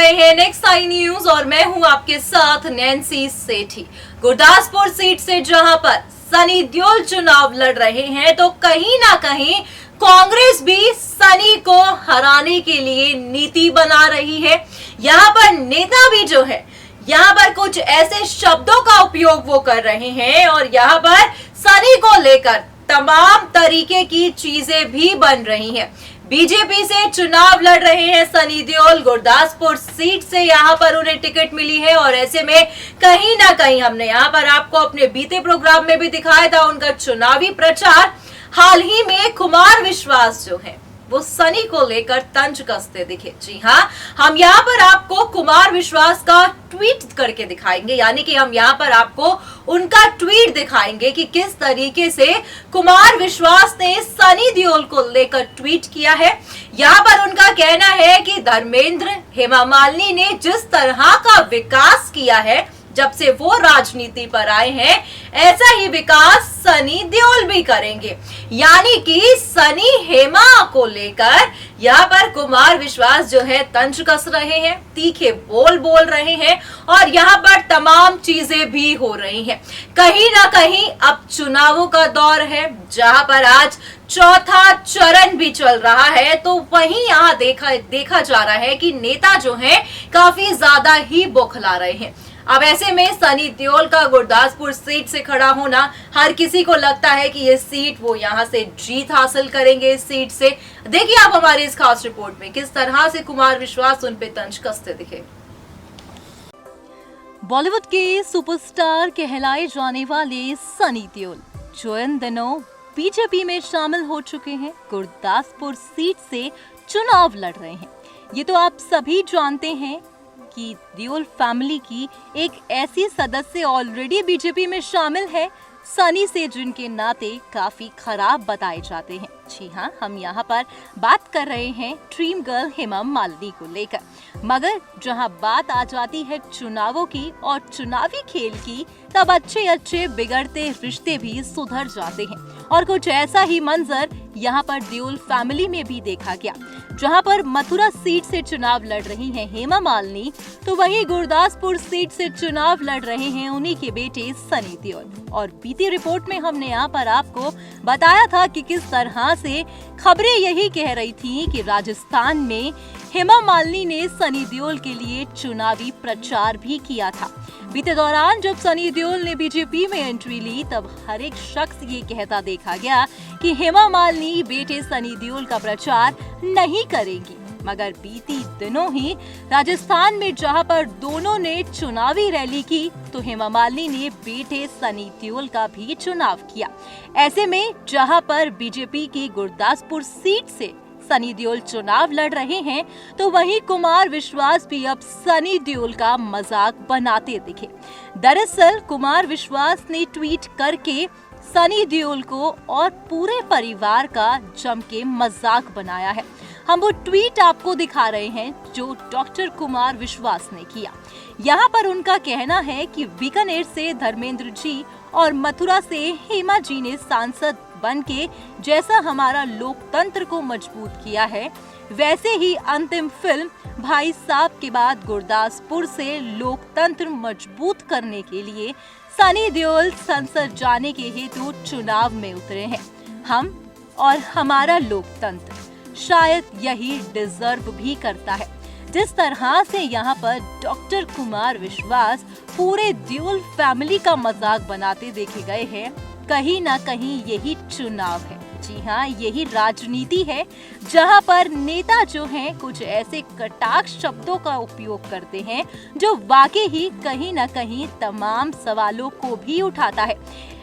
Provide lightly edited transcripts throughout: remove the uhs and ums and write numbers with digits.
रहे हैं next I news और मैं हूं आपके साथ नैन्सी सेठी। गुरदासपुर सीट से जहां पर सनी देओल चुनाव लड़ रहे हैं तो कहीं ना कहीं कांग्रेस भी सनी को हराने के लिए नीति बना रही है। यहां पर नेता भी जो है यहाँ पर कुछ ऐसे शब्दों का उपयोग वो कर रहे हैं और यहाँ पर सनी को लेकर तमाम तरीके की चीजें भी बन रही हैं। बीजेपी से चुनाव लड़ रहे हैं सनी देओल। गुरदासपुर सीट से यहाँ पर उन्हें टिकट मिली है और ऐसे में कहीं ना कहीं हमने यहाँ पर आपको अपने बीते प्रोग्राम में भी दिखाया था उनका चुनावी प्रचार। हाल ही में कुमार विश्वास जो है वो सनी को लेकर तंज कसते दिखे। जी हाँ, हम यहाँ पर आपको कुमार विश्वास का ट्वीट करके दिखाएंगे, यानी कि हम यहाँ पर आपको उनका ट्वीट दिखाएंगे कि किस तरीके से कुमार विश्वास ने सनी देओल को लेकर ट्वीट किया है। यहाँ पर उनका कहना है कि धर्मेंद्र, हेमा मालिनी ने जिस तरह का विकास किया है जब से वो राजनीति पर आए हैं, ऐसा ही विकास सनी देओल भी करेंगे। यानी कि सनी हेमा को लेकर यहाँ पर कुमार विश्वास जो है तंज कस रहे हैं, तीखे बोल बोल रहे हैं और यहाँ पर तमाम चीजें भी हो रही हैं। कहीं ना कहीं अब चुनावों का दौर है, जहां पर आज चौथा चरण भी चल रहा है, तो वहीं यहाँ देखा जा रहा है कि नेता जो है काफी ज्यादा ही बौखला रहे हैं। अब ऐसे में सनी देओल का गुरदासपुर सीट से खड़ा होना, हर किसी को लगता है कि ये सीट वो यहाँ से जीत हासिल करेंगे। इस सीट से देखिए आप हमारी इस खास रिपोर्ट में किस तरह से कुमार विश्वास उन पे तंज कसते दिखे। बॉलीवुड के सुपरस्टार कहलाए जाने वाले सनी देओल जो इन दिनों बीजेपी में शामिल हो चुके हैं, गुरदासपुर सीट से चुनाव लड़ रहे हैं। ये तो आप सभी जानते हैं कि देओल फैमिली की एक ऐसी सदस्य ऑलरेडी बीजेपी में शामिल है, सनी से जिनके नाते काफी खराब बताए जाते हैं। जी हाँ, हम यहाँ पर बात कर रहे हैं ड्रीम गर्ल हेमा मालिनी को लेकर। मगर जहाँ बात आ जाती है चुनावों की और चुनावी खेल की, तब अच्छे बिगड़ते रिश्ते भी सुधर जाते हैं और कुछ ऐसा ही मंजर यहाँ पर देओल फैमिली में भी देखा गया। जहाँ पर मथुरा सीट से चुनाव लड़ रही हैं हेमा मालिनी, तो वहीं गुरदासपुर सीट से चुनाव लड़ रहे हैं उन्हीं के बेटे सनी देओल। और बीती रिपोर्ट में हमने यहाँ पर आपको बताया था कि किस तरह से खबरें यही कह रही थी कि राजस्थान में हेमा मालिनी ने सनी देओल के लिए चुनावी प्रचार भी किया था। बीते दौरान जब सनी देओल ने बीजेपी में एंट्री ली, तब हर एक शख्स ये कहता देखा गया कि हेमा मालिनी बेटे सनी देओल का प्रचार नहीं करेगी। मगर बीती दिनों ही राजस्थान में जहां पर दोनों ने चुनावी रैली की, तो हेमा मालिनी ने बेटे सनी देओल का भी चुनाव किया। ऐसे में जहां पर बीजेपी की गुरदासपुर सीट से सनी देओल चुनाव लड़ रहे हैं, तो वहीं कुमार विश्वास भी अब सनी देओल का मजाक बनाते दिखे। दरअसल कुमार विश्वास ने ट्वीट करके सनी देओल को और पूरे परिवार का जम के मजाक बनाया है। हम वो ट्वीट आपको दिखा रहे हैं जो डॉक्टर कुमार विश्वास ने किया। यहाँ पर उनका कहना है कि बीकानेर से धर्मेंद्र जी और मथुरा से हेमा जी ने सांसद बनके जैसा हमारा लोकतंत्र को मजबूत किया है, वैसे ही अंतिम फिल्म भाई साहब के बाद गुरदासपुर से लोकतंत्र मजबूत करने के लिए सनी देओल संसद जाने के हेतु चुनाव में उतरे हैं। हम और हमारा लोकतंत्र शायद यही डिजर्व भी करता है। जिस तरह से यहाँ पर डॉक्टर कुमार विश्वास पूरे देओल फैमिली का मजाक बनाते देखे गए हैं, कहीं ना कहीं यही चुनाव है। जी हाँ, यही राजनीति है जहाँ पर नेता जो हैं कुछ ऐसे कटाक्ष शब्दों का उपयोग करते हैं जो वाकई ही कहीं ना कहीं तमाम सवालों को भी उठाता है।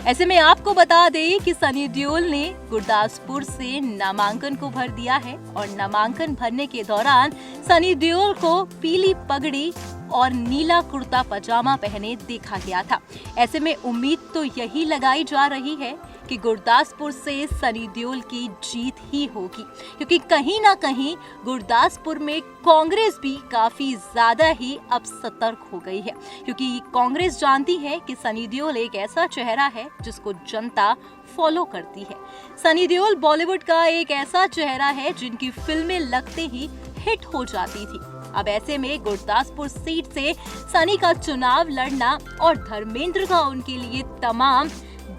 ऐसे में आपको बता दें कि सनी देओल ने गुरदासपुर से नामांकन को भर दिया है और नामांकन भरने के दौरान सनी देओल को पीली पगड़ी और नीला कुर्ता पजामा पहने देखा गया था। ऐसे में उम्मीद तो यही लगाई जा रही है कि गुरदासपुर से सनी देओल की जीत ही होगी, क्योंकि कहीं ना कहीं गुरदासपुर में कांग्रेस भी काफी ज्यादा ही अब सतर्क हो गई है, क्योंकि कांग्रेस जानती है कि सनी देओल एक ऐसा चेहरा है जिसको जनता फॉलो करती है। सनी देओल बॉलीवुड का एक ऐसा चेहरा है जिनकी फिल्में लगते ही हिट हो जाती थी। अब ऐसे में गुरदासपुर सीट से सनी का चुनाव लड़ना और धर्मेंद्र का उनके लिए तमाम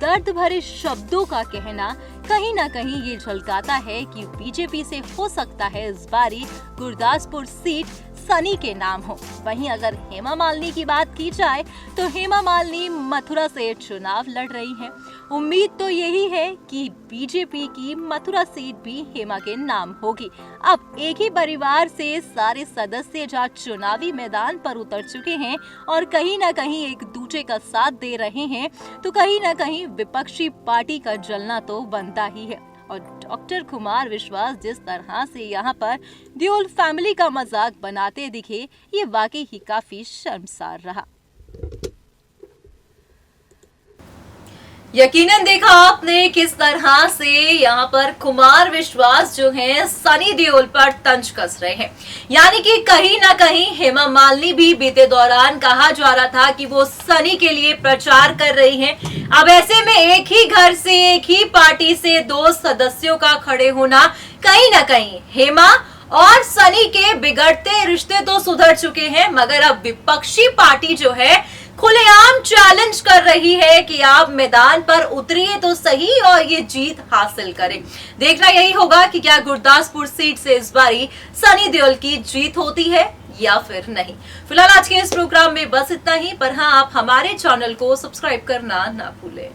दर्द भरे शब्दों का कहना कहीं ना कहीं ये झलकाता है कि बीजेपी से हो सकता है इस बारी गुरदासपुर सीट सनी के नाम हो। वहीं अगर हेमा मालिनी की बात की जाए तो हेमा मालिनी मथुरा से चुनाव लड़ रही हैं। उम्मीद तो यही है कि बीजेपी की मथुरा सीट भी हेमा के नाम होगी। अब एक ही परिवार से सारे सदस्य जहाँ चुनावी मैदान पर उतर चुके हैं और कहीं ना कहीं एक दूसरे का साथ दे रहे हैं, तो कहीं ना कहीं विपक्षी पार्टी का जलना तो बनता ही है। और डॉक्टर कुमार विश्वास जिस तरह से यहाँ पर देओल फैमिली का मजाक बनाते दिखे, ये वाकई ही काफी शर्मसार रहा। यकीनन देखा आपने किस तरह से यहाँ पर कुमार विश्वास जो हैं सनी देओल पर तंज कस रहे हैं। यानी कि कहीं ना कहीं हेमा मालिनी भी बीते दौरान कहा जा रहा था कि वो सनी के लिए प्रचार कर रही हैं। अब ऐसे में एक ही घर से एक ही पार्टी से दो सदस्यों का खड़े होना कहीं ना कहीं हेमा और सनी के बिगड़ते रिश्ते तो सुधर चुके हैं, मगर अब विपक्षी पार्टी जो है खुलेआम चैलेंज कर रही है कि आप मैदान पर उतरिए तो सही और ये जीत हासिल करें। देखना यही होगा कि क्या गुरदासपुर सीट से इस बारी सनी देओल की जीत होती है या फिर नहीं। फिलहाल आज के इस प्रोग्राम में बस इतना ही, पर हाँ, आप हमारे चैनल को सब्सक्राइब करना ना भूलें।